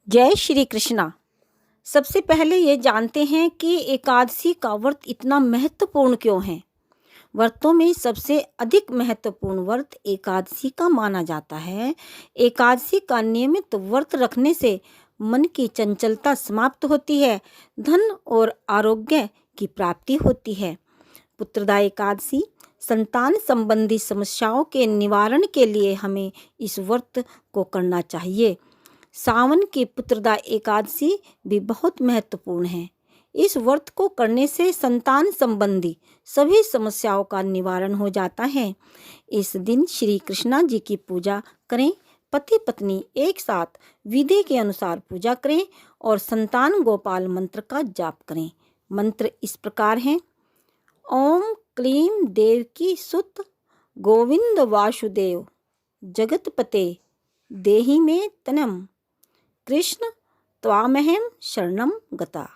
जय श्री कृष्णा। सबसे पहले ये जानते हैं कि एकादशी का व्रत इतना महत्वपूर्ण क्यों है। व्रतों में सबसे अधिक महत्वपूर्ण व्रत एकादशी का माना जाता है। एकादशी का नियमित व्रत रखने से मन की चंचलता समाप्त होती है, धन और आरोग्य की प्राप्ति होती है। पुत्रदा एकादशी संतान संबंधी समस्याओं के निवारण के लिए हमें इस व्रत को करना चाहिए। सावन की पुत्रदा एकादशी भी बहुत महत्वपूर्ण है। इस व्रत को करने से संतान संबंधी सभी समस्याओं का निवारण हो जाता है। इस दिन श्री कृष्णा जी की पूजा करें। पति पत्नी एक साथ विधि के अनुसार पूजा करें और संतान गोपाल मंत्र का जाप करें। मंत्र इस प्रकार हैं: ओम क्लीम देवकी सुत गोविंद वासुदेव जगतपते देहि में तनम कृष्ण त्वामहम शरणम गता।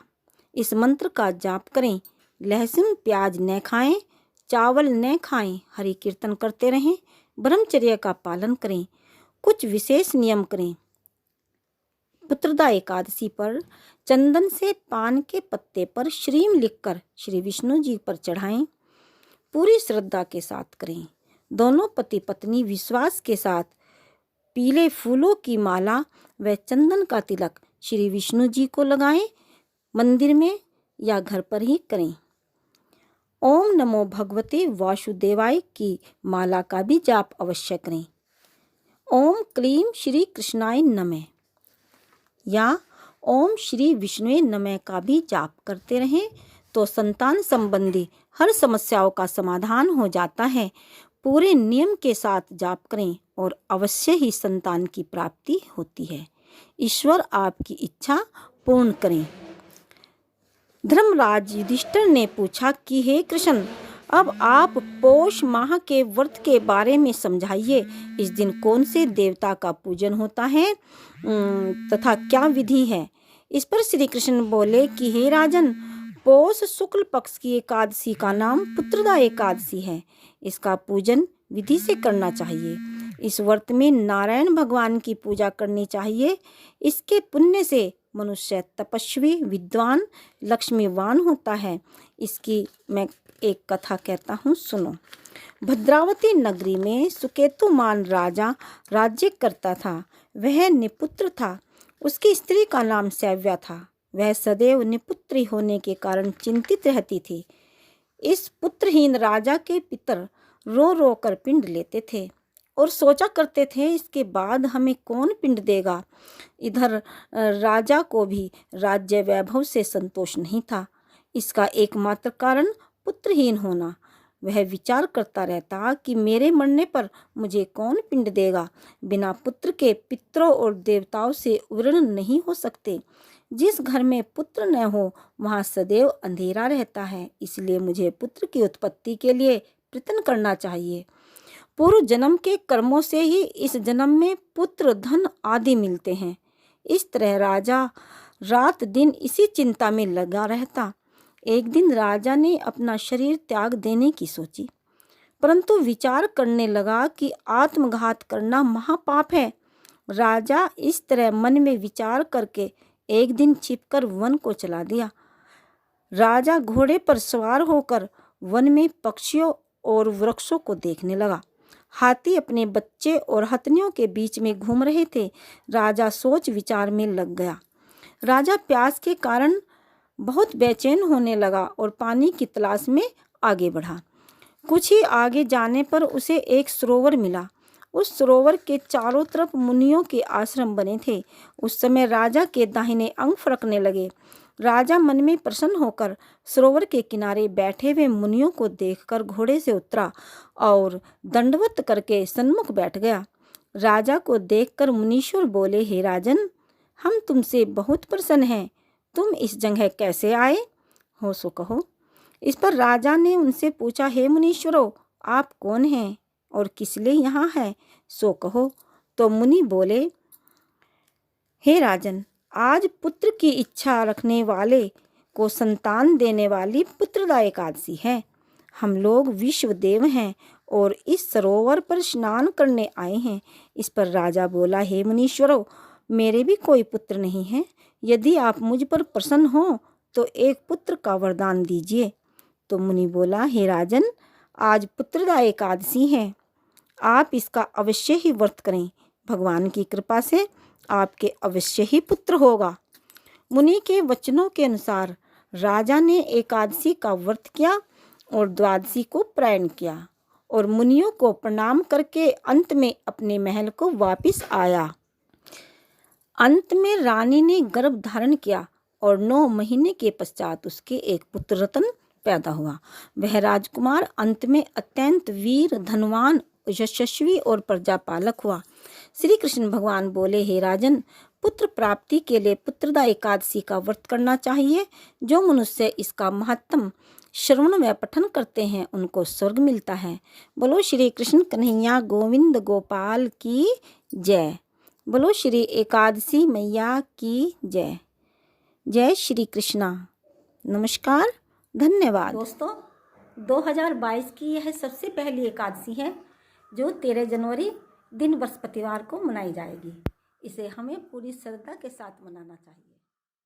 इस मंत्र का जाप करें। लहसुन प्याज न खाएं, चावल न खाएं, हरि कीर्तन करते रहें, ब्रह्मचर्य का पालन करें, कुछ विशेष नियम करें। पुत्रदा एकादशी पर चंदन से पान के पत्ते पर श्रीम लिखकर श्री विष्णु जी पर चढ़ाएं। पूरी श्रद्धा के साथ करें। दोनों पति पत्नी विश्वास के साथ पीले फूलों की माला व चंदन का तिलक श्री विष्णु जी को लगाएं। मंदिर में या घर पर ही करें। ओम नमो भगवते वासुदेवाय की माला का भी जाप अवश्य करें। ओम क्लीम श्री कृष्णाय नमः या ओम श्री विष्णुवे नमः का भी जाप करते रहें तो संतान संबंधी हर समस्याओं का समाधान हो जाता है। पूरे नियम के साथ जाप करें और अवश्य ही संतान की प्राप्ति होती है। ईश्वर आपकी इच्छा पूर्ण करें। धर्मराज युधिष्ठिर ने पूछा कि हे कृष्ण, अब आप पौष माह के व्रत के बारे में समझाइए। इस दिन कौन से देवता का पूजन होता है तथा क्या विधि है। इस पर श्री कृष्ण बोले कि हे राजन, पौष शुक्ल पक्ष की एकादशी का नाम पुत्रदा एकादशी है। इसका पूजन विधि से करना चाहिए। इस व्रत में नारायण भगवान की पूजा करनी चाहिए। इसके पुण्य से मनुष्य तपस्वी, विद्वान, लक्ष्मीवान होता है। इसकी मैं एक कथा कहता हूँ, सुनो। भद्रावती नगरी में सुकेतुमान राजा राज्य करता था। वह निपुत्र था। उसकी स्त्री का नाम सैव्या था। वह सदैव निपुत्री होने के कारण चिंतित रहती थी। इस पुत्रहीन राजा के पितर रो रो कर पिंड लेते थे और सोचा करते थे, इसके बाद हमें कौन पिंड देगा। इधर राजा को भी राज्य वैभव से संतोष नहीं था। इसका एकमात्र कारण पुत्रहीन होना। वह विचार करता रहता कि मेरे मरने पर मुझे कौन पिंड देगा। बिना पुत्र के पितरों और देवताओं से उरण नहीं हो सकते। जिस घर में पुत्र न हो वहाँ सदैव अंधेरा रहता है। इसलिए मुझे पुत्र की उत्पत्ति के लिए प्रयत्न करना चाहिए। पूर्व जन्म के कर्मों से ही इस जन्म में पुत्र, धन आदि मिलते हैं। इस तरह राजा रात दिन इसी चिंता में लगा रहता। एक दिन राजा ने अपना शरीर त्याग देने की सोची, परंतु विचार करने लगा कि आत्मघात करना महापाप है। राजा इस तरह मन में विचार करके एक दिन छिपकर वन को चला दिया। राजा घोड़े पर सवार होकर वन में पक्षियों और वृक्षों को देखने लगा। हाथी अपने बच्चे और हथनियों के बीच में घूम रहे थे। राजा सोच विचार में लग गया। राजा प्यास के कारण बहुत बेचैन होने लगा और पानी की तलाश में आगे बढ़ा। कुछ ही आगे जाने पर उसे एक सरोवर मिला। उस सरोवर के चारों तरफ मुनियों के आश्रम बने थे। उस समय राजा के दाहिने अंग फड़कने लगे। राजा मन में प्रसन्न होकर सरोवर के किनारे बैठे हुए मुनियों को देखकर घोड़े से उतरा और दंडवत करके सन्मुख बैठ गया। राजा को देखकर मुनीश्वर बोले, हे राजन, हम तुमसे बहुत प्रसन्न हैं। तुम इस जगह कैसे आए हो, सो कहो। इस पर राजा ने उनसे पूछा, हे मुनीश्वरों, आप कौन हैं और किस लिए यहाँ है, सो कहो। तो मुनि बोले, हे राजन, आज पुत्र की इच्छा रखने वाले को संतान देने वाली पुत्रदा एकादशी है। हम लोग विश्वदेव हैं और इस सरोवर पर स्नान करने आए हैं। इस पर राजा बोला, हे मुनीश्वरों, मेरे भी कोई पुत्र नहीं है। यदि आप मुझ पर प्रसन्न हो तो एक पुत्र का वरदान दीजिए। तो मुनि बोला, हे राजन, आज पुत्रदा एकादशी है, आप इसका अवश्य ही व्रत करें। भगवान की कृपा से आपके अवश्य ही पुत्र होगा। मुनि के वचनों के अनुसार राजा ने एकादशी का व्रत किया और द्वादशी को प्रयाण किया और मुनियों को प्रणाम करके अंत में अपने महल को वापस आया। अंत में रानी ने गर्भ धारण किया और 9 महीने के पश्चात उसके एक पुत्र रतन पैदा हुआ। वह राजकुमार अंत में अत्यंत वीर, धनवान, यशस्वी और प्रजापालक हुआ। श्री कृष्ण भगवान बोले, हे राजन, पुत्र प्राप्ति के लिए पुत्रदा एकादशी का व्रत करना चाहिए। जो मनुष्य इसका महत्तम श्रवण व पठन करते हैं उनको स्वर्ग मिलता है। बोलो श्री कृष्ण कन्हैया गोविंद गोपाल की जय। बोलो श्री एकादशी मैया की जय। जय श्री कृष्णा। नमस्कार, धन्यवाद। दोस्तों, 2022 की यह सबसे पहली एकादशी है जो 13 जनवरी दिन बृहस्पतिवार को मनाई जाएगी। इसे हमें पूरी श्रद्धा के साथ मनाना चाहिए।